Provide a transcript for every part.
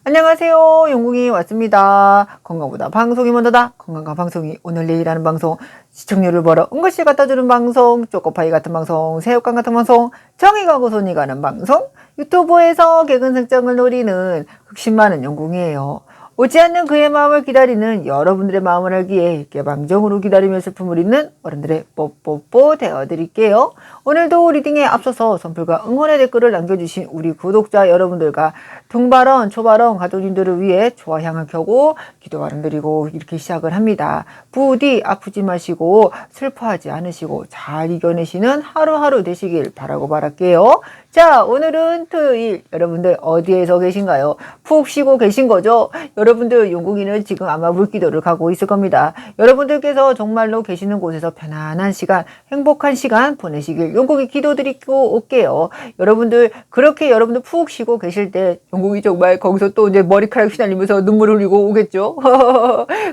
안녕하세요. 용궁이 왔습니다. 건강보다 방송이 먼저다. 건강과 방송이 오늘 내일 하는 방송, 시청률을 벌어 응급실 갖다주는 방송, 초코파이 같은 방송, 새우깡 같은 방송, 정이 가고 손이 가는 방송, 유튜브에서 개근 설정을 노리는 흑심 많은 용궁이에요. 오지 않는 그의 마음을 기다리는 여러분들의 마음을 알기에 개방적으로 기다리며 슬픔을 잊는 어른들의 뽀뽀뽀 되어드릴게요. 오늘도 리딩에 앞서서 선플과 응원의 댓글을 남겨주신 우리 구독자 여러분들과 등발언, 초발언 가족님들을 위해 좋아향을 켜고 기도 발언 드리고 이렇게 시작을 합니다. 부디 아프지 마시고 슬퍼하지 않으시고 잘 이겨내시는 하루하루 되시길 바랄게요. 자, 오늘은 토요일. 여러분들 어디에서 계신가요? 푹 쉬고 계신 거죠? 여러분들 용궁이는 지금 아마 물기도를 가고 있을 겁니다. 여러분들께서 정말로 계시는 곳에서 편안한 시간, 행복한 시간 보내시길 용궁이 기도드리고 올게요. 여러분들 그렇게 여러분들 푹 쉬고 계실 때 용궁이 정말 거기서 또 이제 머리카락 휘날리면서 눈물을 흘리고 오겠죠?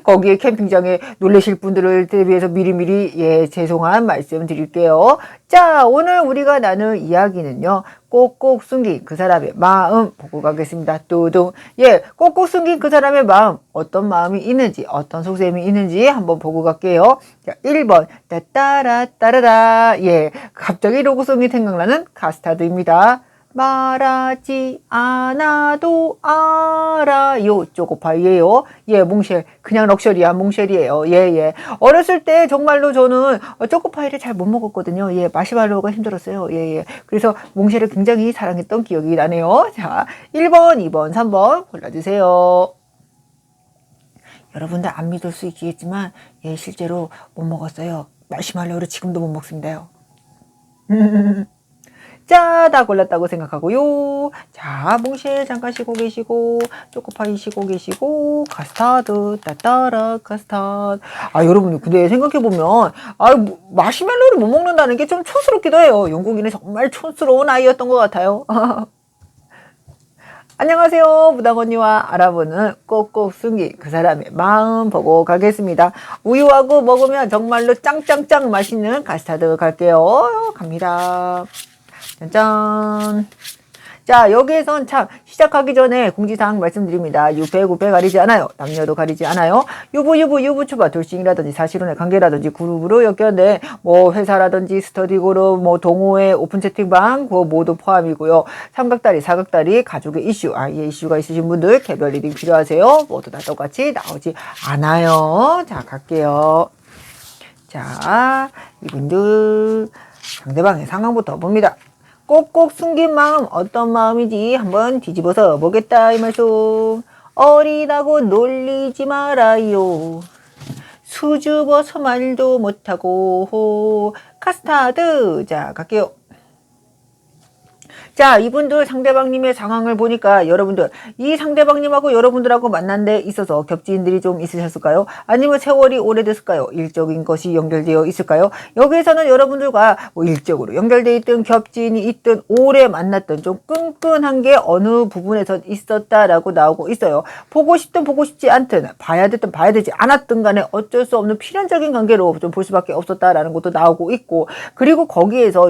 거기에 캠핑장에 놀라실 분들을 대비해서 미리미리 죄송한 말씀 드릴게요. 자, 오늘 우리가 나눌 이야기는요. 꼭꼭 숨긴 그 사람의 마음 보고 가겠습니다. 뚜둥. 꼭꼭 숨긴 그 사람의 마음, 어떤 마음이 있는지, 어떤 속셈이 있는지 한번 보고 갈게요. 자, 1번 따따라 따라라. 갑자기 로고송이 생각나는 카스타드입니다. 말하지 않아도 알아요. 쪼꼬파이예요. 몽쉘. 그냥 럭셔리야. 몽쉘이에요. 어렸을 때 정말로 저는 쪼꼬파이를 잘 못 먹었거든요. 마시멜로우가 힘들었어요. 그래서 몽쉘을 굉장히 사랑했던 기억이 나네요. 자, 1번, 2번, 3번 골라주세요. 여러분들 안 믿을 수 있겠지만 실제로 못 먹었어요. 마시멜로우를 지금도 못 먹습니다요. 자, 다 골랐다고 생각하고요. 자, 몽쉘 잠깐 쉬고 계시고, 초코파이 쉬고 계시고, 카스타드, 따따라, 카스타드. 여러분, 근데 생각해보면, 마시멜로를 못 먹는다는 게 좀 촌스럽기도 해요. 영국인은 정말 촌스러운 아이였던 것 같아요. 안녕하세요. 무당 언니와 알아보는 꼭꼭 숨긴 그 사람의 마음 보고 가겠습니다. 우유하고 먹으면 정말로 짱짱짱 맛있는 카스타드 갈게요. 갑니다. 짠짠. 자, 여기에선 참 시작하기 전에 공지사항 말씀드립니다. 유배, 구배 가리지 않아요. 남녀도 가리지 않아요. 유부추바, 돌싱이라든지 사실혼의 관계라든지 그룹으로 엮여낸 회사라든지 스터디 그룹, 동호회, 오픈 채팅방 그거 모두 포함이고요. 삼각다리, 사각다리, 가족의 이슈, 아이의 이슈가 있으신 분들 개별 리딩 필요하세요. 모두 다 똑같이 나오지 않아요. 자, 갈게요. 자, 이분들 상대방의 상황부터 봅니다. 꼭꼭 숨긴 마음 어떤 마음인지 한번 뒤집어서 보겠다 이 말씀. 어리다고 놀리지 말아요. 수줍어서 말도 못하고 카스타드. 자, 갈게요. 자, 이분들 상대방님의 상황을 보니까 여러분들 이 상대방님하고 여러분들하고 만난 데 있어서 겹지인들이 좀 있으셨을까요? 아니면 세월이 오래됐을까요? 일적인 것이 연결되어 있을까요? 여기에서는 여러분들과 일적으로 연결되어 있든 겹지인이 있든 오래 만났던 좀 끈끈한 게 어느 부분에서 있었다라고 나오고 있어요. 보고 싶든 보고 싶지 않든 봐야 됐든 봐야 되지 않았든 간에 어쩔 수 없는 필연적인 관계로 좀 볼 수밖에 없었다라는 것도 나오고 있고, 그리고 거기에서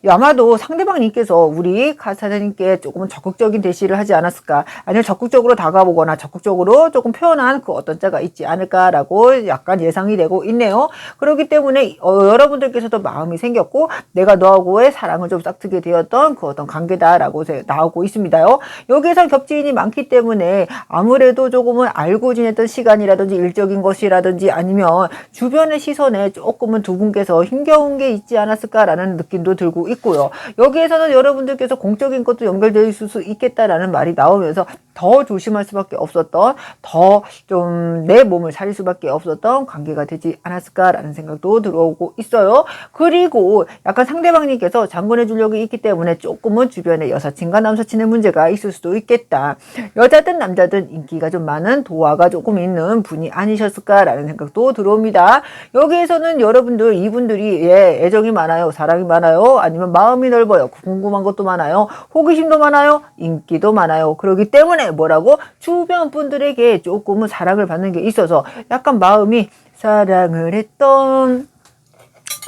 아마도 상대방님께서 우리 카스타드님께 조금은 적극적인 대시를 하지 않았을까, 아니면 적극적으로 다가보거나 적극적으로 조금 표현한 그 어떤 자가 있지 않을까라고 약간 예상이 되고 있네요. 그렇기 때문에 여러분들께서도 마음이 생겼고 내가 너하고의 사랑을 좀 싹트게 되었던 그 어떤 관계다라고 나오고 있습니다요. 여기에선 겹지인이 많기 때문에 아무래도 조금은 알고 지냈던 시간이라든지 일적인 것이라든지 아니면 주변의 시선에 조금은 두 분께서 힘겨운 게 있지 않았을까라는 느낌도 들고 있고요. 여기에서는 여러분들께서 공적인 것도 연결되어 있을 수 있겠다라는 말이 나오면서 더 조심할 수밖에 없었던, 더 좀 내 몸을 살릴 수밖에 없었던 관계가 되지 않았을까라는 생각도 들어오고 있어요. 그리고 약간 상대방님께서 장군의 줄력이 있기 때문에 조금은 주변에 여사친과 남사친의 문제가 있을 수도 있겠다. 여자든 남자든 인기가 좀 많은, 도화가 조금 있는 분이 아니셨을까라는 생각도 들어옵니다. 여기에서는 여러분들 이분들이 애정이 많아요, 사랑이 많아요, 아니면 마음이 넓어요, 궁금한 것도 많아요, 호기심도 많아요, 인기도 많아요. 그렇기 때문에 뭐라고? 주변 분들에게 조금은 사랑을 받는 게 있어서 약간 마음이 사랑을 했던,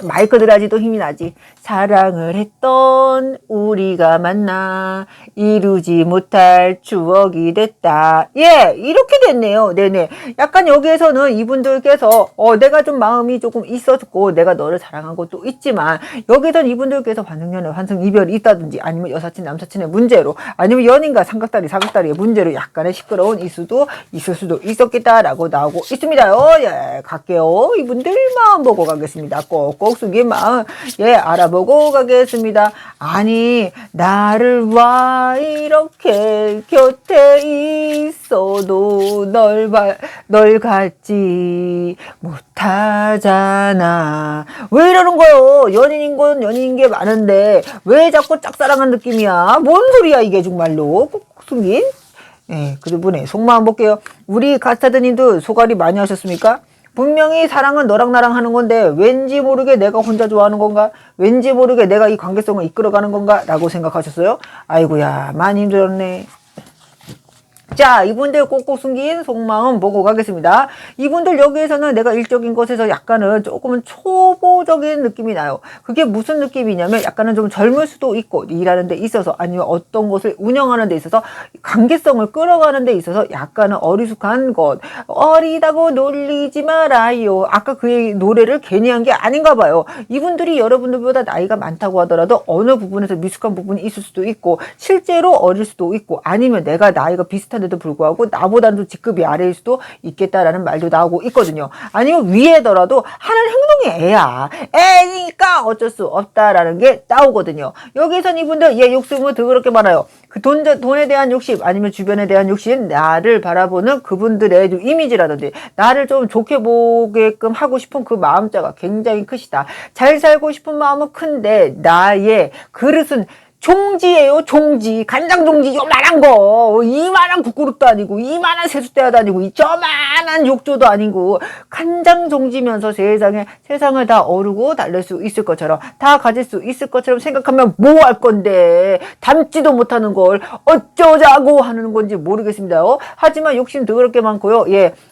마이크 드라지도 힘이 나지. 사랑을 했던 우리가 만나 이루지 못할 추억이 됐다. 예, 이렇게 됐네요. 네네. 약간 여기에서는 이분들께서 내가 좀 마음이 조금 있었고 내가 너를 사랑한 것도 있지만 여기선 이분들께서 환승연애, 환승 이별이 있다든지 아니면 여사친, 남사친의 문제로 아니면 연인과 삼각다리, 사각다리의 문제로 약간의 시끄러운 이슈도 있을 수도 있었겠다라고 나오고 있습니다요. 예, 갈게요. 이분들 마음 보고 가겠습니다. 꼭꼭 숙인 마음 알아보고 가겠습니다. 아니 나를 와 이렇게 곁에 있어도 널 갖지 못하잖아. 왜 이러는 거요? 연인인 건 연인인 게 많은데 왜 자꾸 짝사랑한 느낌이야? 뭔 소리야 이게 정말로. 꼭 숨긴 그분의 속마음 볼게요. 우리 가스타드님도 소갈이 많이 하셨습니까? 분명히 사랑은 너랑 나랑 하는 건데 왠지 모르게 내가 혼자 좋아하는 건가? 왠지 모르게 내가 이 관계성을 이끌어가는 건가? 라고 생각하셨어요? 아이고야 많이 힘들었네. 자, 이분들 꼭꼭 숨긴 속마음 보고 가겠습니다. 이분들 여기에서는 내가 일적인 것에서 약간은 조금은 초보적인 느낌이 나요. 그게 무슨 느낌이냐면 약간은 좀 젊을 수도 있고 일하는 데 있어서 아니면 어떤 것을 운영하는 데 있어서 관계성을 끌어가는 데 있어서 약간은 어리숙한 것. 어리다고 놀리지 말아요. 아까 그 노래를 괜히 한 게 아닌가 봐요. 이분들이 여러분들보다 나이가 많다고 하더라도 어느 부분에서 미숙한 부분이 있을 수도 있고 실제로 어릴 수도 있고 아니면 내가 나이가 비슷한데도 불구하고 나보다는 좀 직급이 아래일 수도 있겠다라는 말도 나오고 있거든요. 아니면 위에더라도 하는 행동이 애야. 애니까 어쩔 수 없다라는 게 나오거든요. 여기선 이분들 욕심은 더럽게 많아요. 그 돈에 대한 욕심 아니면 주변에 대한 욕심, 나를 바라보는 그분들의 좀 이미지라든지 나를 좀 좋게 보게끔 하고 싶은 그 마음자가 굉장히 크시다. 잘 살고 싶은 마음은 큰데 나의 그릇은 종지예요, 종지. 간장 종지 요만한 거. 이만한 국그릇도 아니고 이만한 세숫대야도 아니고 저만한 욕조도 아니고 간장 종지면서 세상을 다 어르고 달랠 수 있을 것처럼 다 가질 수 있을 것처럼 생각하면 뭐 할 건데 담지도 못하는 걸 어쩌자고 하는 건지 모르겠습니다요. 하지만 욕심 더럽게 많고요.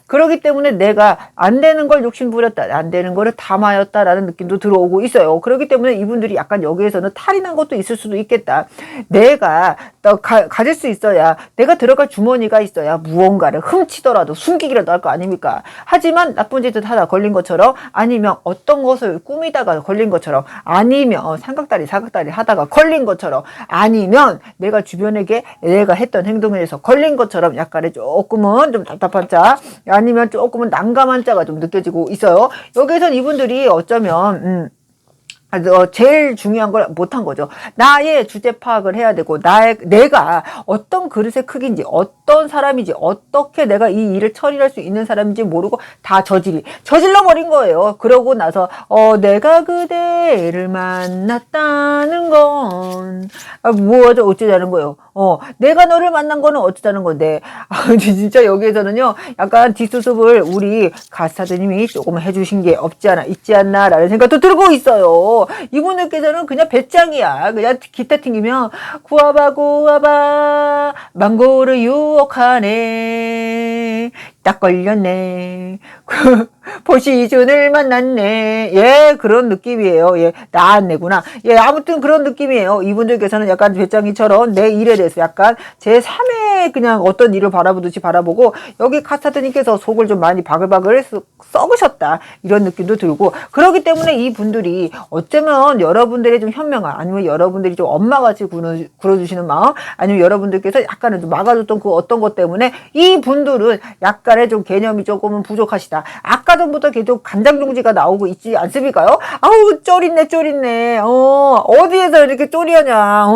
그렇기 때문에 내가 안 되는 걸 욕심 부렸다, 안 되는 거를 담아였다라는 느낌도 들어오고 있어요. 그렇기 때문에 이분들이 약간 여기에서는 탈이 난 것도 있을 수도 있겠다. 내가 가질 수 있어야, 내가 들어갈 주머니가 있어야 무언가를 훔치더라도 숨기기라도 할 거 아닙니까? 하지만 나쁜 짓을 하다 걸린 것처럼 아니면 어떤 것을 꾸미다가 걸린 것처럼 아니면 삼각다리 사각다리 하다가 걸린 것처럼 아니면 내가 주변에게 내가 했던 행동에 대해서 걸린 것처럼 약간의 조금은 좀 답답한 자 아니면 조금은 난감한 자가 좀 느껴지고 있어요. 여기선 이분들이 어쩌면 제일 중요한 걸 못한 거죠. 나의 주제 파악을 해야 되고 내가 어떤 그릇의 크기인지 어떤 사람인지 어떻게 내가 이 일을 처리할 수 있는 사람인지 모르고 다 저질러 버린 거예요. 그러고 나서 내가 그대를 만났다는 건 뭐죠 어쩌자는 거예요. 내가 너를 만난 거는 어쩌자는 건데 진짜 여기에서는요 약간 뒷수습을 우리 가스타드님이 조금 해주신 게 없지 않아 있지 않나 라는 생각도 들고 있어요. 이분들께서는 그냥 배짱이야. 그냥 기타 튕기면 구워봐 망고를 유혹하네 딱 걸렸네 포시즌을 만났네. 그런 느낌이에요. 나았네구나. 아무튼 그런 느낌이에요. 이분들께서는 약간 배짱이처럼 내 일에 대해서 약간 제3의 그냥 어떤 일을 바라보듯이 바라보고 여기 카스타드님께서 속을 좀 많이 바글바글 썩으셨다. 이런 느낌도 들고 그렇기 때문에 이분들이 어쩌면 여러분들의 좀 현명한 아니면 여러분들이 좀 엄마같이 굴어주시는 마음 아니면 여러분들께서 약간은 좀 막아줬던 그 어떤 것 때문에 이분들은 약간의 좀 개념이 조금은 부족하시다. 아까 전부터 계속 간장종지가 나오고 있지 않습니까요? 아우 쫄있네. 어디에서 이렇게 쪼리하냐.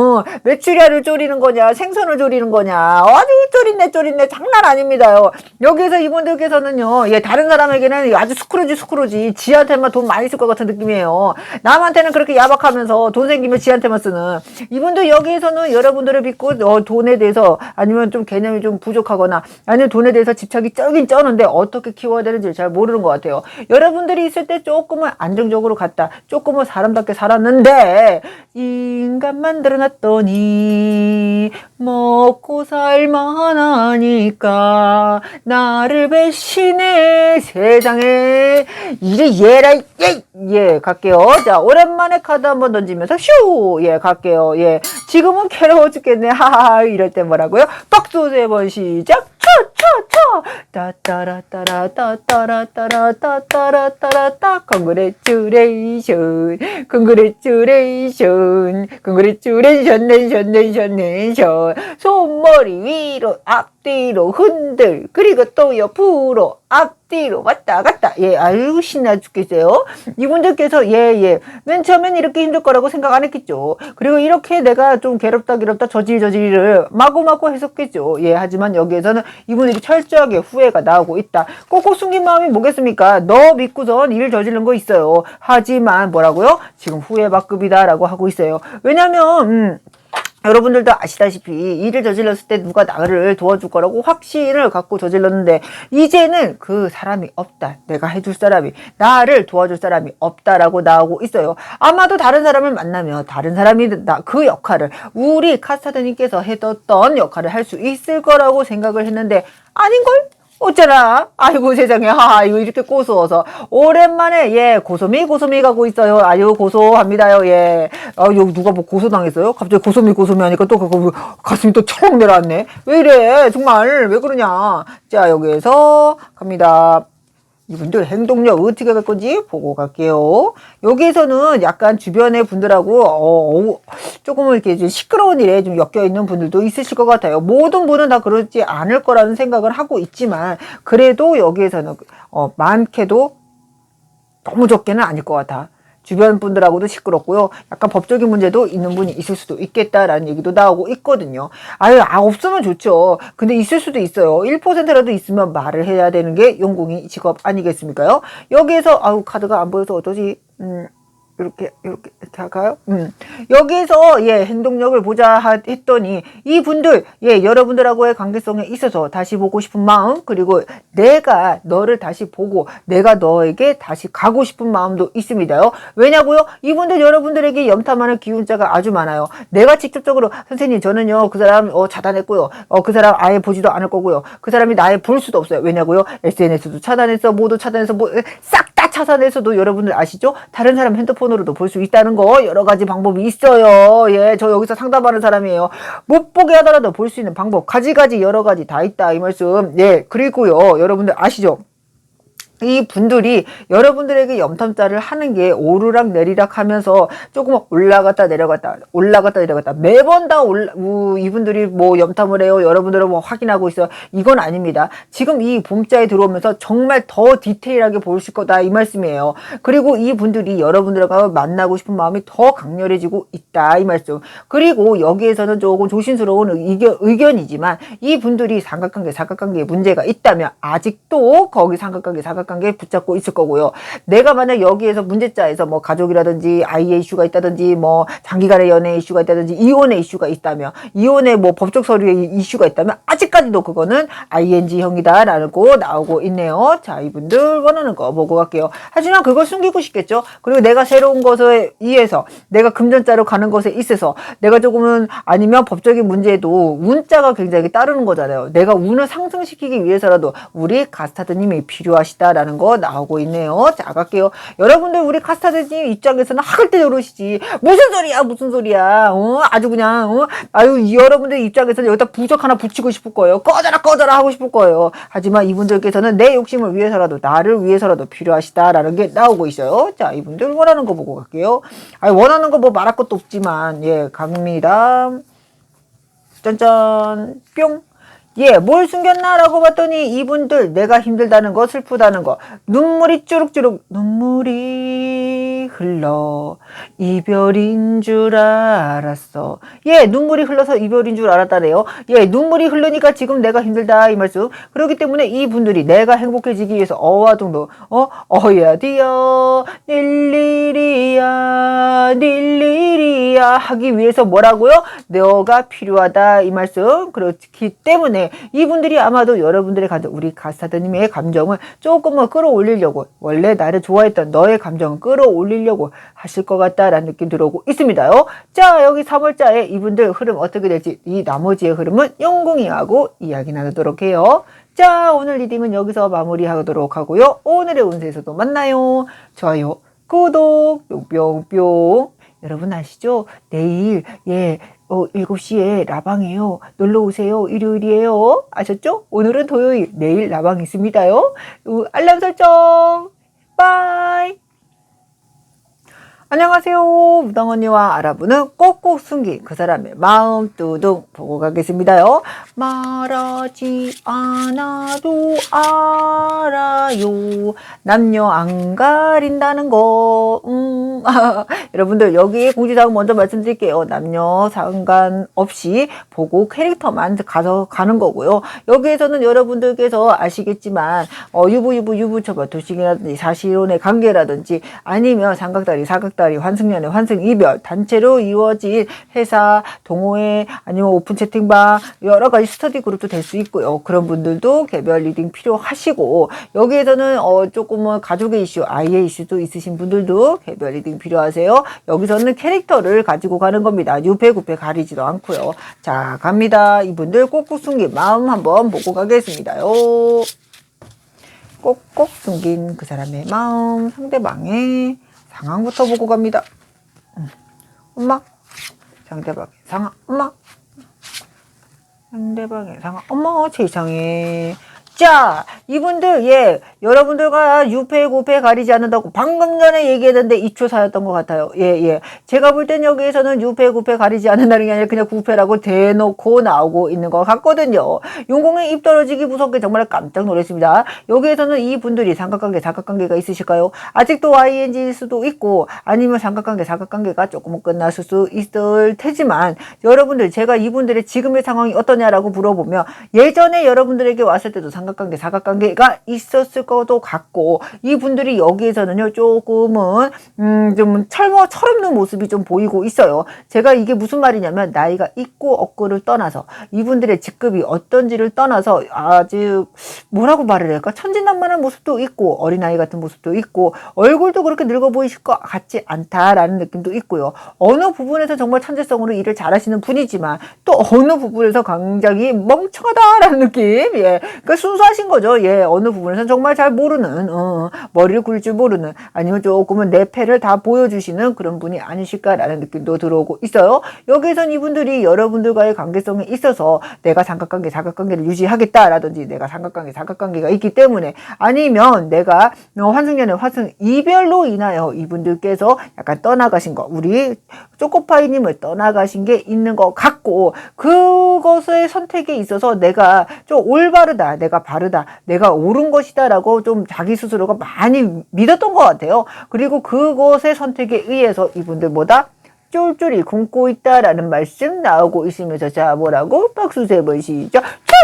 메추리알을 쪼리는 거냐 생선을 쪼리는 거냐. 아주 쫄있네 장난 아닙니다요. 여기서 이분들께서는요 다른 사람에게는 아주 스크루지 지한테만 돈 많이 쓸 것 같은 느낌이에요. 남한테는 그렇게 야박하면서 돈 생기면 지한테만 쓰는 이분들 여기에서는 여러분들을 믿고 돈에 대해서 아니면 좀 개념이 좀 부족하거나 아니면 돈에 대해서 집착이 쩌긴 쩌는데 어떻게 키워야 되는지 잘 모르는 것 것 같아요. 여러분들이 있을 때 조금은 안정적으로 갔다. 조금은 사람답게 살았는데 인간 만들어놨더니 먹고 살만하니까 나를 배신해 세상에. 이제 얘라 예 갈게요. 자 오랜만에 카드 한번 던지면서 슈 예 갈게요. 예 지금은 괴로워 죽겠네 하하. 이럴 때 뭐라고요? 박수 3번 시작. 차차차 따따라따라 따따라따라 따따라따라따 Congratulation Congratulation Congratulation 손머리 위로 앞뒤로 흔들 그리고 또 옆으로 앞뒤로 왔다 갔다. 예 아유 신나 죽겠어요. 이분들께서 예예 맨 처음엔 이렇게 힘들 거라고 생각 안 했겠죠. 그리고 이렇게 내가 좀 괴롭다 저질을 마구마구 했었겠죠. 예 하지만 여기에서는 이분들이 철저하게 후회가 나오고 있다. 꼭꼭 숨긴 마음이 뭐겠습니까? 너 믿고선 일 저지른 거 있어요. 하지만 뭐라고요? 지금 후회받급이다 라고 하고 있어요. 왜냐면 여러분들도 아시다시피 일을 저질렀을 때 누가 나를 도와줄 거라고 확신을 갖고 저질렀는데 이제는 그 사람이 없다. 내가 해줄 사람이 나를 도와줄 사람이 없다라고 나오고 있어요. 아마도 다른 사람을 만나면 다른 사람이 그 역할을 우리 카스타드님께서 해뒀던 역할을 할 수 있을 거라고 생각을 했는데 아닌걸? 어쩌나? 아이고 세상에 하하 이거 이렇게 고소워서 오랜만에 예 고소미 가고 있어요. 아유 고소합니다요. 예 여기 누가 뭐 고소당했어요? 갑자기 고소미 하니까 또 그거 가슴이 또 철렁 내려왔네. 왜 이래 정말 왜 그러냐. 자 여기에서 갑니다. 이분들 행동력 어떻게 갈 건지 보고 갈게요. 여기에서는 약간 주변의 분들하고 조금 이렇게 좀 시끄러운 일에 좀 엮여 있는 분들도 있으실 것 같아요. 모든 분은 다 그렇지 않을 거라는 생각을 하고 있지만 그래도 여기에서는 많게도 너무 적게는 아닐 것 같아. 주변 분들하고도 시끄럽고요. 약간 법적인 문제도 있는 분이 있을 수도 있겠다라는 얘기도 나오고 있거든요. 아유, 없으면 좋죠. 근데 있을 수도 있어요. 1%라도 있으면 말을 해야 되는 게 용궁이 직업 아니겠습니까요? 여기에서 카드가 안 보여서 어떠지? 이렇게 할까요? 여기에서 예 행동력을 보자 했더니 이분들 예 여러분들하고의 관계성에 있어서 다시 보고 싶은 마음 그리고 내가 너를 다시 보고 내가 너에게 다시 가고 싶은 마음도 있습니다요. 왜냐고요? 이분들 여러분들에게 염탐하는 기운자가 아주 많아요. 내가 직접적으로 선생님 저는요 그 사람 차단했고요. 그 사람 아예 보지도 않을 거고요. 그 사람이 나에 볼 수도 없어요. 왜냐고요? SNS도 차단했어, 뭐도 차단해서 싹 다 차단해서도 여러분들 아시죠? 다른 사람 핸드폰으로도 볼 수 있다는 거 여러 가지 방법이 있어요. 예, 저 여기서 상담하는 사람이에요. 못 보게 하더라도 볼 수 있는 방법 가지 여러 가지 다 있다 이 말씀. 예, 그리고요 여러분들 아시죠? 이 분들이 여러분들에게 염탐자를 하는 게 오르락 내리락 하면서 조금 올라갔다 내려갔다 매번 다 이분들이 뭐 염탐을 해요. 여러분들은 뭐 확인하고 있어요. 이건 아닙니다. 지금 이 봄자에 들어오면서 정말 더 디테일하게 보실 거다 이 말씀이에요. 그리고 이 분들이 여러분들과 만나고 싶은 마음이 더 강렬해지고 있다 이 말씀. 그리고 여기에서는 조금 조심스러운 의견이지만 이 분들이 삼각관계에 문제가 있다면 아직도 거기 삼각관계 붙잡고 있을 거고요. 내가 만약 여기에서 문제자에서 뭐 가족이라든지 아이의 이슈가 있다든지 뭐 장기간의 연애 이슈가 있다든지 이혼의 이슈가 있다면 이혼의 뭐 법적 서류의 이슈가 있다면 아직까지도 그거는 ING형이다 라고 나오고 있네요. 자 이분들 원하는 거 보고 갈게요. 하지만 그걸 숨기고 싶겠죠. 그리고 내가 새로운 것에 의해서 내가 금전자로 가는 것에 있어서 내가 조금은 아니면 법적인 문제도 운자가 굉장히 따르는 거잖아요. 내가 운을 상승시키기 위해서라도 우리 가스타드님이 필요하시다 라는 거 나오고 있네요. 자 갈게요. 여러분들 우리 카스타드님 입장에서는 학을 때 저러시지 무슨 소리야 아주 그냥 아유 여러분들 입장에서는 여기다 부적 하나 붙이고 싶을 거예요. 꺼져라 하고 싶을 거예요. 하지만 이분들께서는 내 욕심을 위해서라도 나를 위해서라도 필요하시다라는 게 나오고 있어요. 자 이분들 원하는 거 보고 갈게요. 원하는 거 뭐 말할 것도 없지만 예 갑니다. 짠짠 뿅. 예, 뭘 숨겼나라고 봤더니 이분들 내가 힘들다는 거, 슬프다는 거, 눈물이 주룩주룩 눈물이 흘러 이별인 줄 알았어. 예, 눈물이 흘러서 이별인 줄 알았다네요. 예, 눈물이 흘르니까 지금 내가 힘들다 이 말씀. 그렇기 때문에 이분들이 내가 행복해지기 위해서 어와동도 어야디야 닐리리야 하기 위해서 뭐라고요? 너가 필요하다 이 말씀. 그렇기 때문에 때문에 이분들이 아마도 여러분들의 감정, 우리 가스타드님의 감정을 조금만 끌어올리려고, 원래 나를 좋아했던 너의 감정을 끌어올리려고 하실 것 같다라는 느낌 들어오고 있습니다요. 자, 여기 3월자에 이분들 흐름 어떻게 될지, 이 나머지의 흐름은 영궁이하고 이야기 나누도록 해요. 자, 오늘 리딩은 여기서 마무리하도록 하고요. 오늘의 운세에서도 만나요. 좋아요, 구독, 뿅뿅뿅. 여러분 아시죠? 내일 7시에 라방이에요. 놀러 오세요. 일요일이에요. 아셨죠? 오늘은 토요일, 내일 라방 있습니다요. 알람 설정. 빠이. 안녕하세요. 무당 언니와 알아보는 꼭꼭 숨긴 그 사람의 마음 뚜둥 보고 가겠습니다요. 말하지 않아도 알아요. 남녀 안 가린다는 거. 여러분들 여기에 공지사항 먼저 말씀드릴게요. 남녀 상관없이 보고 캐릭터만 가는 거고요. 여기에서는 여러분들께서 아시겠지만 유부 처벌, 도식이라든지 사실혼의 관계라든지 아니면 삼각다리, 사각다리, 환승연애, 환승이별, 단체로 이루어진 회사, 동호회, 아니면 오픈 채팅방, 여러 가지 스터디 그룹도 될 수 있고요. 그런 분들도 개별 리딩 필요하시고, 여기에서는 조금은 가족의 이슈, 아이의 이슈도 있으신 분들도 개별 리딩 필요하세요. 여기서는 캐릭터를 가지고 가는 겁니다. 유패, 구패 가리지도 않고요. 자, 갑니다. 이분들 꼭꼭 숨긴 마음 한번 보고 가겠습니다요. 꼭꼭 숨긴 그 사람의 마음, 상대방의 상황부터 보고 갑니다. 엄마, 상대방의 상황, 엄마, 상대방의 상황, 엄마, 세상에. 자, 이분들, 여러분들과 유패, 고패 가리지 않는다고 방금 전에 얘기했는데 2초 사였던 것 같아요. 제가 볼 땐 여기에서는 유패, 고패 가리지 않는다는 게 아니라 그냥 구패라고 대놓고 나오고 있는 것 같거든요. 용공에 입 떨어지기 무섭게 정말 깜짝 놀랐습니다. 여기에서는 이분들이 삼각관계, 사각관계가 있으실까요? 아직도 ING일 수도 있고, 아니면 삼각관계, 사각관계가 조금은 끝났을 수 있을 테지만, 여러분들, 제가 이분들의 지금의 상황이 어떠냐라고 물어보면, 예전에 여러분들에게 왔을 때도 삼각관계, 사각관계가 있었을 것도 같고, 이분들이 여기에서는요, 조금은, 좀 철없는 모습이 좀 보이고 있어요. 제가 이게 무슨 말이냐면, 나이가 있고 없고를 떠나서, 이분들의 직급이 어떤지를 떠나서, 아주, 뭐라고 말을 할까? 천진난만한 모습도 있고, 어린아이 같은 모습도 있고, 얼굴도 그렇게 늙어 보이실 것 같지 않다라는 느낌도 있고요. 어느 부분에서 정말 천재성으로 일을 잘하시는 분이지만, 또 어느 부분에서 굉장히 멍청하다라는 느낌? 그러니까 순수하신 거죠. 어느 부분에서는 정말 잘 모르는, 머리를 굴릴 줄 모르는, 아니면 조금은 내 패를 다 보여주시는 그런 분이 아니실까라는 느낌도 들어오고 있어요. 여기선 이분들이 여러분들과의 관계성에 있어서 내가 삼각관계, 사각관계를 유지하겠다라든지 내가 삼각관계, 사각관계가 있기 때문에 아니면 내가 환승연애, 환승 이별로 인하여 이분들께서 약간 떠나가신 거, 우리 쪼꼬파이님을 떠나가신 게 있는 것 같고, 그것의 선택에 있어서 내가 좀 올바르다, 내가 바르다, 내가 옳은 것이다 라고 좀 자기 스스로가 많이 믿었던 것 같아요. 그리고 그것의 선택에 의해서 이분들보다 쫄쫄이 굶고 있다라는 말씀 나오고 있으면서, 자, 뭐라고? 박수 3번 시작. 쳐!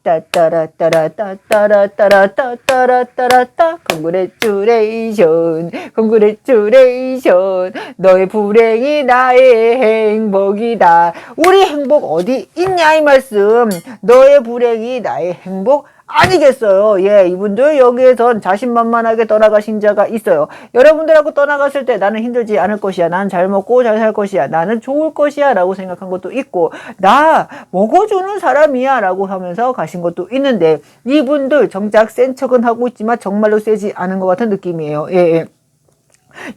따따라따라 따따라따라 따따라따라따. Congratulation. 너의 불행이 나의 행복이다. 우리 행복 어디 있냐 이 말씀. 너의 불행이 나의 행복 아니겠어요. 이분들 여기에선 자신만만하게 떠나가신 자가 있어요. 여러분들하고 떠나갔을 때 나는 힘들지 않을 것이야. 나는 잘 먹고 잘 살 것이야. 나는 좋을 것이야 라고 생각한 것도 있고, 나 먹어주는 사람이야 라고 하면서 가신 것도 있는데, 이분들 정작 센 척은 하고 있지만 정말로 세지 않은 것 같은 느낌이에요.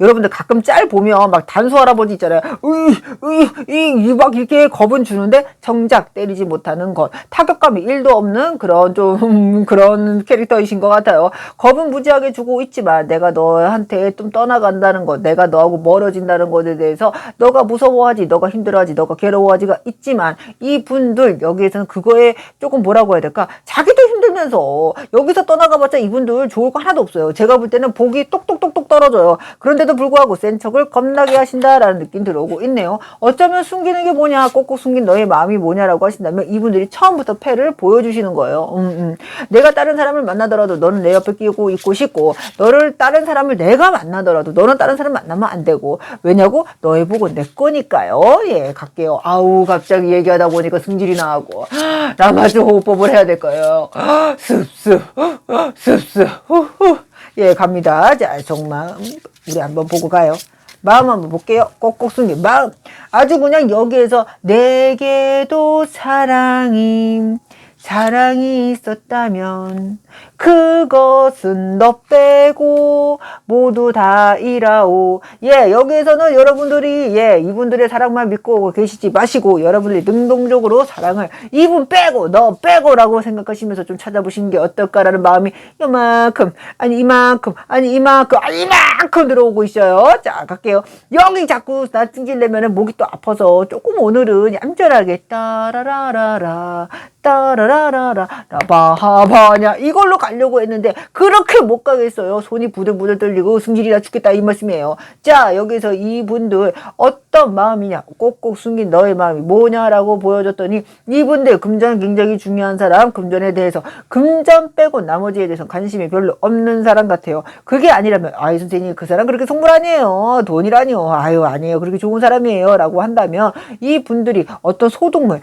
여러분들 가끔 짤 보면 막 단수 할아버지 있잖아요. 막 이렇게 겁은 주는데 정작 때리지 못하는 것, 타격감이 1도 없는 그런 좀 그런 캐릭터이신 것 같아요. 겁은 무지하게 주고 있지만 내가 너한테 좀 떠나간다는 것, 내가 너하고 멀어진다는 것에 대해서 너가 무서워하지, 너가 힘들어하지, 너가 괴로워하지가 있지만, 이분들 여기에서는 그거에 조금 뭐라고 해야 될까? 자기도 힘들면 있으면서 여기서 떠나가봤자 이분들 좋을 거 하나도 없어요. 제가 볼 때는 복이 똑똑똑똑 떨어져요. 그런데도 불구하고 센 척을 겁나게 하신다라는 느낌 들어오고 있네요. 어쩌면 숨기는 게 뭐냐, 꼭꼭 숨긴 너의 마음이 뭐냐라고 하신다면 이분들이 처음부터 패를 보여주시는 거예요. 내가 다른 사람을 만나더라도 너는 내 옆에 끼고 있고 싶고, 너를 다른 사람을 내가 만나더라도 너는 다른 사람 만나면 안 되고, 왜냐고? 너의 복은 내 거니까요. 예, 갈게요. 아우, 갑자기 얘기하다 보니까 승질이 나고 나마저 호흡법을 해야 될 거예요. 습습 습습 후후. 예, 갑니다. 자, 정말 우리 한번 보고 가요. 마음 한번 볼게요. 꼭꼭 숨긴 마음. 아주 그냥 여기에서 내게도 사랑이 있었다면 그것은 너 빼고 모두 다 이라오. 예, 여기에서는 여러분들이 이분들의 사랑만 믿고 계시지 마시고 여러분들이 능동적으로 사랑을 이분 빼고 너 빼고라고 생각하시면서 좀 찾아보시는 게 어떨까라는 마음이 이만큼 들어오고 있어요. 자, 갈게요. 여기 자꾸 나 찡질내면은 목이 또 아파서 조금 오늘은 얌전하게 따라라라라 바하바냐 이걸로 가려고 했는데 그렇게 못 가겠어요. 손이 부들부들 떨리고 승질이 나 죽겠다 이 말씀이에요. 자, 여기서 이분들 어떤 마음이냐, 꼭꼭 숨긴 너의 마음이 뭐냐라고 보여줬더니 이분들 금전 굉장히 중요한 사람, 금전에 대해서 금전 빼고 나머지에 대해서 관심이 별로 없는 사람 같아요. 그게 아니라면 아이 선생님 그 사람 그렇게 속물 아니에요, 돈이라니요, 아유 아니에요, 그렇게 좋은 사람이에요 라고 한다면 이분들이 어떤 소득물,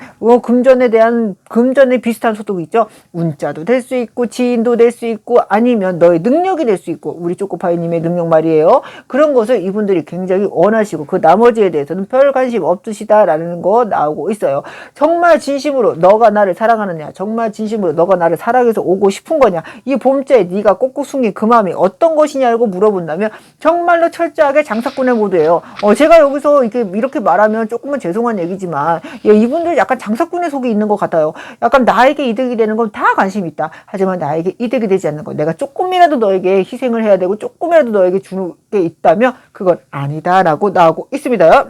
금전에 비슷한 소득이 있죠. 운자도 될 수 있고 지인도 될 수 있고 아니면 너의 능력이 될 수 있고, 우리 쪼꼬파이님의 능력 말이에요. 그런 것을 이분들이 굉장히 원하시고 그 나머지에 대해서는 별 관심 없으시다라는 거 나오고 있어요. 정말 진심으로 너가 나를 사랑하느냐, 정말 진심으로 너가 나를 사랑해서 오고 싶은 거냐, 이 봄자에 네가 꼭꼭 숨긴 그 마음이 어떤 것이냐고 물어본다면 정말로 철저하게 장사꾼의 모드예요. 제가 여기서 이렇게 말하면 조금은 죄송한 얘기지만 이분들 약간 장사꾼의 속이 있는 것 같아요. 약간 나에게 이득이 되는 건 다 관심이 있다. 하지만 나에게 이득이 되지 않는 것, 내가 조금이라도 너에게 희생을 해야 되고 조금이라도 너에게 주는 게 있다면 그건 아니다라고 나오고 있습니다.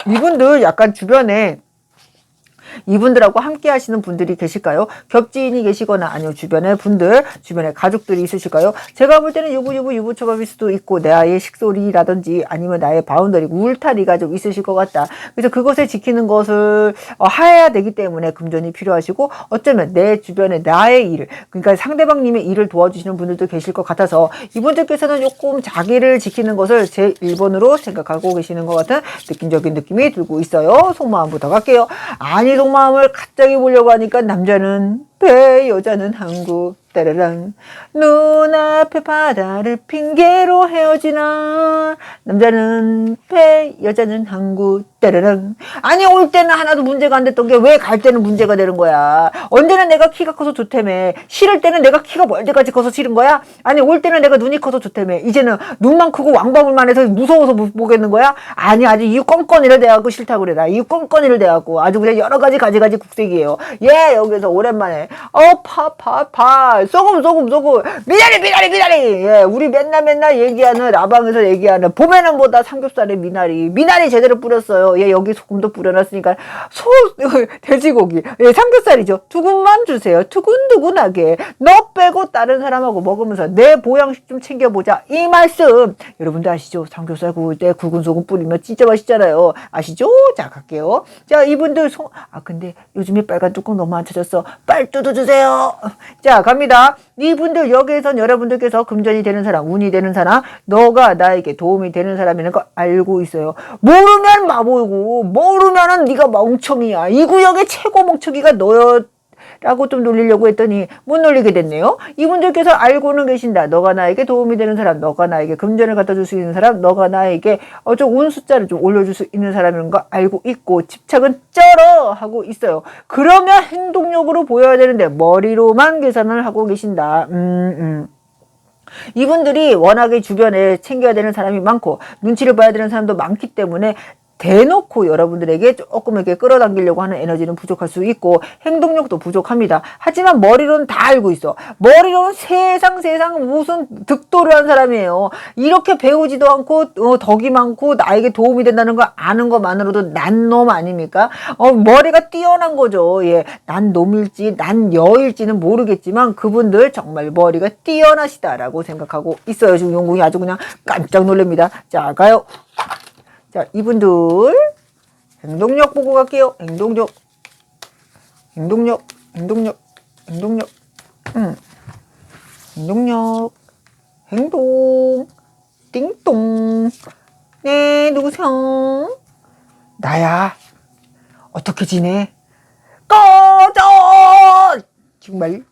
이분들 약간 주변에 이분들하고 함께 하시는 분들이 계실까요? 겹지인이 계시거나 아니면 주변에 가족들이 있으실까요? 제가 볼 때는 유부초밥일 수도 있고 나의 식솔이라든지 아니면 나의 바운더리, 울타리가 좀 있으실 것 같다. 그래서 그것을 지키는 것을 해야 되기 때문에 금전이 필요하시고, 어쩌면 내 주변에 나의 일을, 그러니까 상대방님의 일을 도와주시는 분들도 계실 것 같아서 이분들께서는 조금 자기를 지키는 것을 제 1번으로 생각하고 계시는 것 같은 느낌적인 느낌이 들고 있어요. 속마음부터 갈게요. 아니, 속마음을 갑자기 보려고 하니까 남자는 배, 여자는 항구, 따라랑. 눈앞에 바다를 핑계로 헤어지나. 남자는 배, 여자는 항구, 따라랑. 아니, 올 때는 하나도 문제가 안 됐던 게 왜 갈 때는 문제가 되는 거야? 언제는 내가 키가 커서 좋다며. 싫을 때는 내가 키가 멀 때까지 커서 싫은 거야? 아니, 올 때는 내가 눈이 커서 좋다며. 이제는 눈만 크고 왕방울만 해서 무서워서 못 보겠는 거야? 아니, 아주 이유 껌껌이를 대갖고 싫다고 그래. 나 이유 껌껌이를 대갖고 아주 그냥 여러 가지 가지 국색이에요. 예, 여기서 오랜만에 소금 미나리. 예, 우리 맨날 얘기하는 라방에서 얘기하는 봄에는 뭐다 삼겹살에 미나리 제대로 뿌렸어요. 예, 여기 소금도 뿌려놨으니까 돼지고기, 예, 삼겹살이죠. 두근만 주세요. 두근두근하게 너 빼고 다른 사람하고 먹으면서 내 보양식 좀 챙겨보자 이 말씀. 여러분들 아시죠? 삼겹살 구울 때 굵은 소금 뿌리면 진짜 맛있잖아요. 아시죠? 자, 갈게요. 자, 이분들 근데 요즘에 빨간 뚜껑 너무 안 찾았어. 빨리 뜯어주세요. 자, 갑니다. 이분들 여기에선 여러분들께서 금전이 되는 사람, 운이 되는 사람, 너가 나에게 도움이 되는 사람이라는 거 알고 있어요. 모르면 마보고 모르면은 네가 멍청이야. 이 구역의 최고 멍청이가 너였 라고 좀 놀리려고 했더니 못 놀리게 됐네요. 이분들께서 알고는 계신다. 너가 나에게 도움이 되는 사람, 너가 나에게 금전을 갖다 줄 수 있는 사람, 너가 나에게 좀 운 숫자를 좀 올려줄 수 있는 사람인 거 알고 있고 집착은 쩔어 하고 있어요. 그러면 행동력으로 보여야 되는데 머리로만 계산을 하고 계신다. 이분들이 워낙에 주변에 챙겨야 되는 사람이 많고 눈치를 봐야 되는 사람도 많기 때문에 대놓고 여러분들에게 조금 이렇게 끌어당기려고 하는 에너지는 부족할 수 있고 행동력도 부족합니다. 하지만 머리로는 다 알고 있어. 머리로는 세상 무슨 득도를 한 사람이에요. 이렇게 배우지도 않고 덕이 많고 나에게 도움이 된다는 걸 아는 것만으로도 난 놈 아닙니까? 머리가 뛰어난 거죠. 예, 난 놈일지 난 여일지는 모르겠지만 그분들 정말 머리가 뛰어나시다라고 생각하고 있어요. 지금 용궁이 아주 그냥 깜짝 놀랍니다. 자, 가요. 자, 이분들 행동력 보고 갈게요. 행동력 행동력 행동 띵동. 네, 누구세요? 나야. 어떻게 지내? 꺼져! 정말